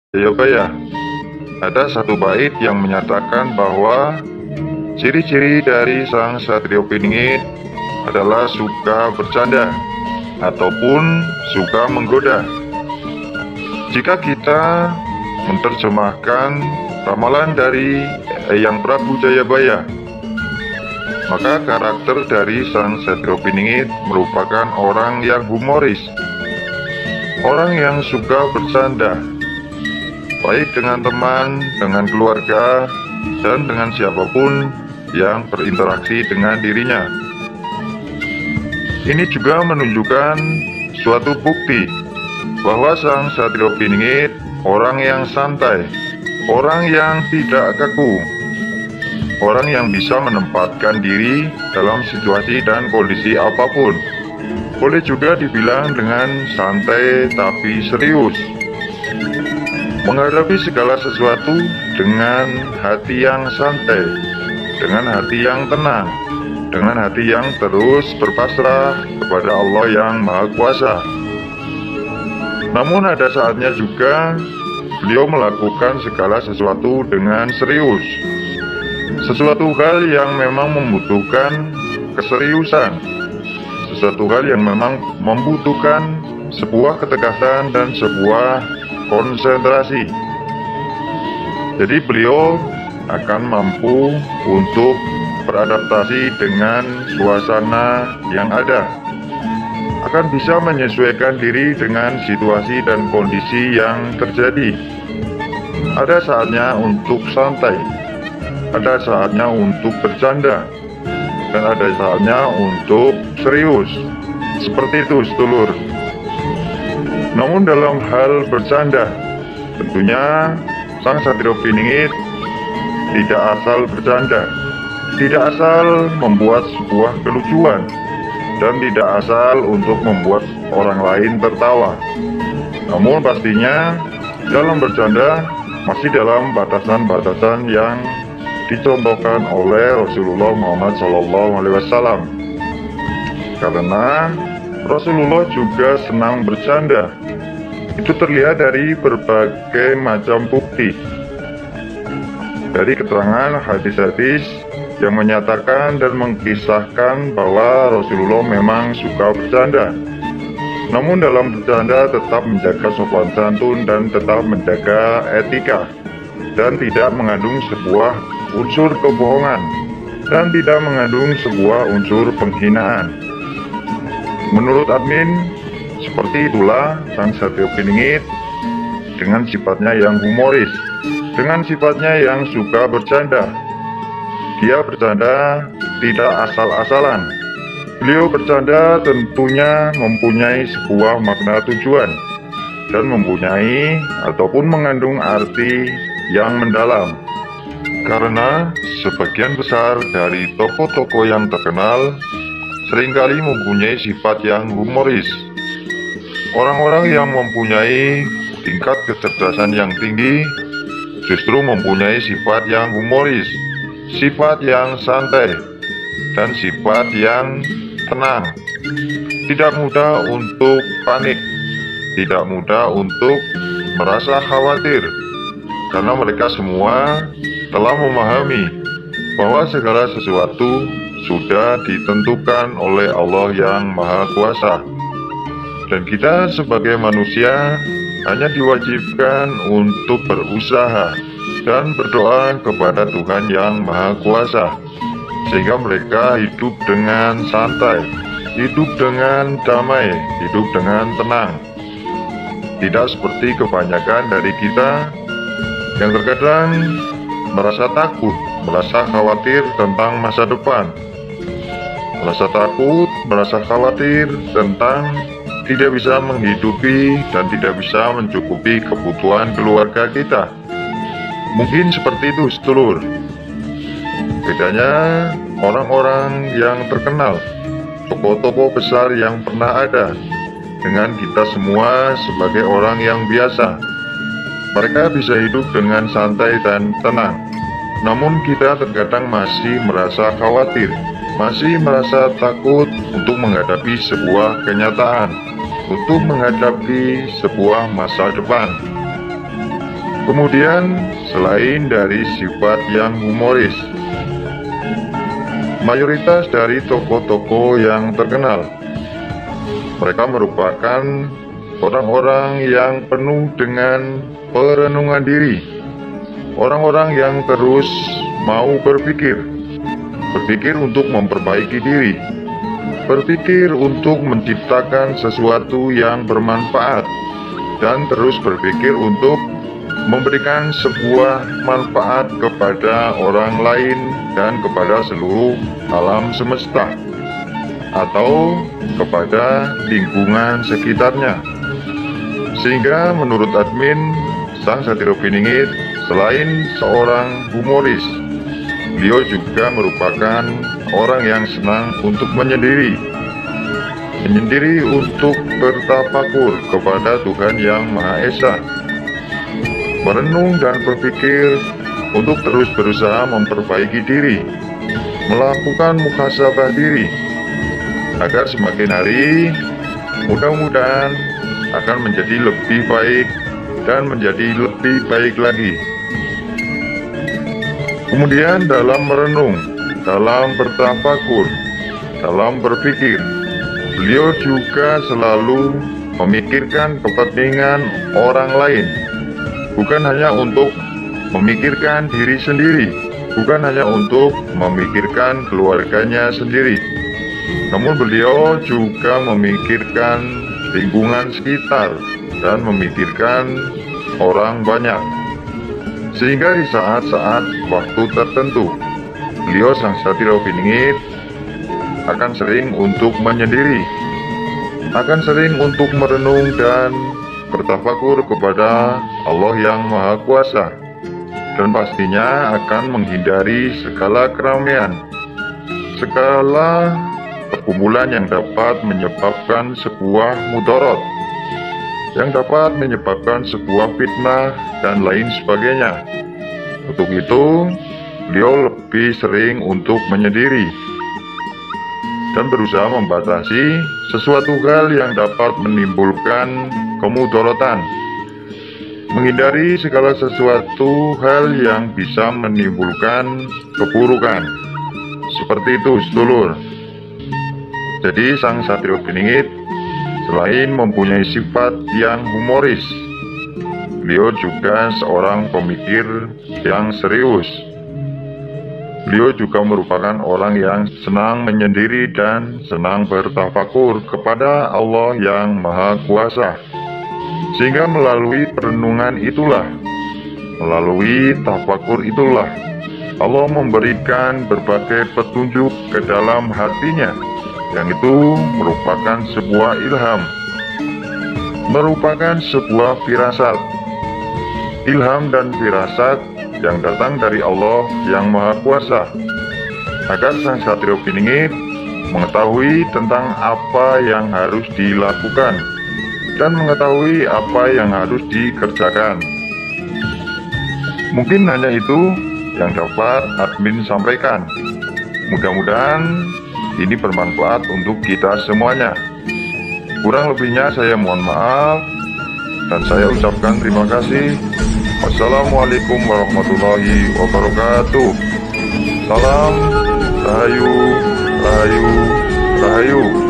Jayabaya. Ada satu bait yang menyatakan bahwa ciri-ciri dari sang Satrio Piningit adalah suka bercanda ataupun suka menggoda. Jika kita menerjemahkan ramalan dari Eyang Prabu Jayabaya, maka karakter dari sang Satrio Piningit merupakan orang yang humoris, orang yang suka bercanda, baik dengan teman, dengan keluarga, dan dengan siapapun yang berinteraksi dengan dirinya. Ini juga menunjukkan suatu bukti bahwa sang Satrio Piningit orang yang santai, orang yang tidak kaku, orang yang bisa menempatkan diri dalam situasi dan kondisi apapun. Boleh juga dibilang dengan santai tapi serius, menghadapi segala sesuatu dengan hati yang santai, dengan hati yang tenang, dengan hati yang terus berpasrah kepada Allah yang Maha Kuasa. Namun ada saatnya juga beliau melakukan segala sesuatu dengan serius, sesuatu hal yang memang membutuhkan keseriusan, sesuatu hal yang memang membutuhkan sebuah ketegasan dan sebuah konsentrasi. Jadi beliau akan mampu untuk beradaptasi dengan suasana yang ada, akan bisa menyesuaikan diri dengan situasi dan kondisi yang terjadi. Ada saatnya untuk santai, ada saatnya untuk bercanda, dan ada saatnya untuk serius. Seperti itu, sedulur. Namun dalam hal bercanda, tentunya sang Satrio Piningit tidak asal bercanda, tidak asal membuat sebuah kelucuan, dan tidak asal untuk membuat orang lain tertawa. Namun pastinya dalam bercanda masih dalam batasan-batasan yang dicontohkan oleh Rasulullah Muhammad SAW. Karena Rasulullah juga senang bercanda. Itu terlihat dari berbagai macam bukti. Dari keterangan hadis-hadis yang menyatakan dan mengkisahkan bahwa Rasulullah memang suka bercanda. Namun dalam bercanda tetap menjaga sopan santun dan tetap menjaga etika, dan tidak mengandung sebuah unsur kebohongan, dan tidak mengandung sebuah unsur penghinaan. Menurut admin, seperti itulah sang Satrio Piningit dengan sifatnya yang humoris, dengan sifatnya yang suka bercanda. Dia bercanda tidak asal-asalan. Beliau bercanda tentunya mempunyai sebuah makna tujuan dan mempunyai ataupun mengandung arti yang mendalam. Karena sebagian besar dari tokoh-tokoh yang terkenal seringkali mempunyai sifat yang humoris. Orang-orang yang mempunyai tingkat kecerdasan yang tinggi justru mempunyai sifat yang humoris, sifat yang santai, dan sifat yang tenang. Tidak mudah untuk panik, tidak mudah untuk merasa khawatir, karena mereka semua telah memahami bahwa segala sesuatu sudah ditentukan oleh Allah yang Maha Kuasa. Dan kita sebagai manusia hanya diwajibkan untuk berusaha dan berdoa kepada Tuhan yang Maha Kuasa, sehingga mereka hidup dengan santai, hidup dengan damai, hidup dengan tenang. Tidak seperti kebanyakan dari kita yang terkadang merasa takut, merasa khawatir tentang masa depan, merasa takut, merasa khawatir tentang tidak bisa menghidupi dan tidak bisa mencukupi kebutuhan keluarga kita. Mungkin seperti itu, sedulur. Bedanya orang-orang yang terkenal, tokoh-tokoh besar yang pernah ada, dengan kita semua sebagai orang yang biasa. Mereka bisa hidup dengan santai dan tenang. Namun kita terkadang masih merasa khawatir, masih merasa takut untuk menghadapi sebuah kenyataan, untuk menghadapi sebuah masa depan. Kemudian, selain dari sifat yang humoris, mayoritas dari tokoh-tokoh yang terkenal, mereka merupakan orang-orang yang penuh dengan perenungan diri, orang-orang yang terus mau berpikir untuk memperbaiki diri, berpikir untuk menciptakan sesuatu yang bermanfaat, dan terus berpikir untuk memberikan sebuah manfaat kepada orang lain dan kepada seluruh alam semesta atau kepada lingkungan sekitarnya. Sehingga menurut admin, Sang Satrio Piningit selain seorang humoris, beliau juga merupakan orang yang senang untuk menyendiri untuk bertafakur kepada Tuhan Yang Maha Esa, merenung dan berpikir untuk terus berusaha memperbaiki diri, melakukan muhasabah diri, agar semakin hari mudah-mudahan akan menjadi lebih baik dan menjadi lebih baik lagi. Kemudian dalam merenung, dalam bertafakur, dalam berpikir, beliau juga selalu memikirkan kepentingan orang lain, bukan hanya untuk memikirkan diri sendiri, bukan hanya untuk memikirkan keluarganya sendiri, namun beliau juga memikirkan lingkungan sekitar dan memikirkan orang banyak. Sehingga di saat-saat waktu tertentu, beliau Sang Satrio Piningit akan sering untuk menyendiri, akan sering untuk merenung dan bertafakur kepada Allah Yang Maha Kuasa, dan pastinya akan menghindari segala keramaian, segala perkumpulan yang dapat menyebabkan sebuah mudarat, yang dapat menyebabkan sebuah fitnah dan lain sebagainya. Untuk itu, beliau lebih sering untuk menyendiri dan berusaha membatasi sesuatu hal yang dapat menimbulkan kemudaratan, menghindari segala sesuatu hal yang bisa menimbulkan keburukan. Seperti itu, sedulur. Jadi Sang Satrio Piningit selain mempunyai sifat yang humoris, beliau juga seorang pemikir yang serius. Beliau juga merupakan orang yang senang menyendiri dan senang bertafakur kepada Allah Yang Maha Kuasa. Sehingga melalui perenungan itulah, melalui tafakur itulah, Allah memberikan berbagai petunjuk ke dalam hatinya, yang itu merupakan sebuah ilham, merupakan sebuah firasat, ilham dan firasat yang datang dari Allah Yang Maha Kuasa, agar Sang Satrio Piningit mengetahui tentang apa yang harus dilakukan dan mengetahui apa yang harus dikerjakan. Mungkin hanya itu yang dapat admin sampaikan. Mudah-mudahan ini bermanfaat untuk kita semuanya. Kurang lebihnya saya mohon maaf, dan saya ucapkan terima kasih. Wassalamualaikum warahmatullahi wabarakatuh. Salam Rahayu, Rahayu, Rahayu.